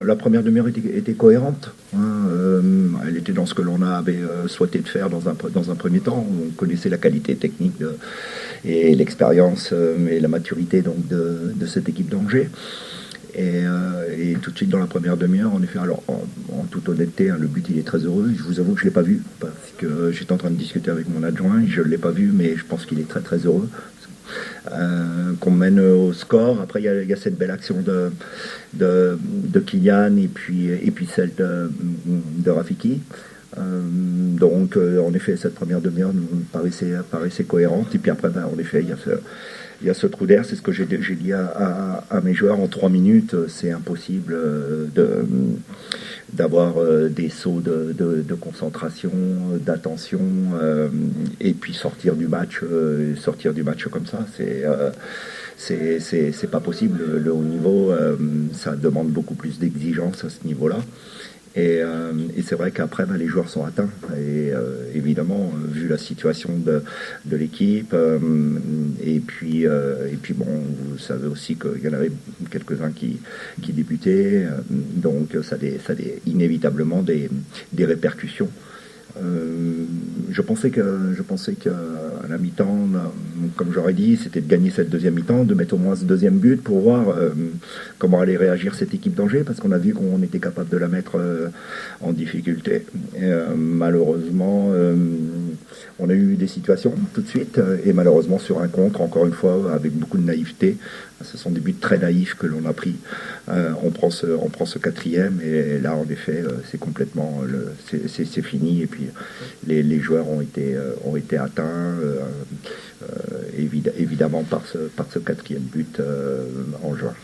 La première demi-heure était cohérente, hein, elle était dans ce que l'on avait souhaité de faire dans un premier temps. On connaissait la qualité technique et l'expérience et la maturité donc, de cette équipe d'Angers. Et tout de suite dans la première demi-heure, en effet, alors en toute honnêteté, hein, le but il est très heureux. Je vous avoue que je ne l'ai pas vu parce que j'étais en train de discuter avec mon adjoint. Je ne l'ai pas vu, mais je pense qu'il est très très heureux. Qu'on mène au score. Après, il y a cette belle action de Kylian et puis celle de Rafiki. En effet, cette première demi-heure nous paraissait cohérente. Et puis après, ben, en effet, il y a ce trou d'air. C'est ce que j'ai dit à mes joueurs. En 3 minutes, c'est impossible d'avoir des sauts de concentration, d'attention, et puis sortir du match comme ça, c'est pas possible. Le haut niveau, ça demande beaucoup plus d'exigence à ce niveau-là. Et c'est vrai qu'après, ben, les joueurs sont atteints. Et évidemment, vu la situation de l'équipe, et puis bon, vous savez aussi qu'il y en avait quelques-uns qui débutaient. Donc ça a inévitablement des répercussions. Je pensais que à la mi-temps, comme j'aurais dit, c'était de gagner cette deuxième mi-temps, de mettre au moins ce deuxième but pour voir comment allait réagir cette équipe d'Angers, parce qu'on a vu qu'on était capable de la mettre en difficulté. Malheureusement, on a eu des situations tout de suite, et malheureusement sur un contre, encore une fois, avec beaucoup de naïveté. Ce sont des buts très naïfs que l'on a pris. On prend ce quatrième, et là, en effet, c'est complètement, c'est fini. Et puis, les joueurs ont été atteints, évidemment, par ce quatrième but en juin.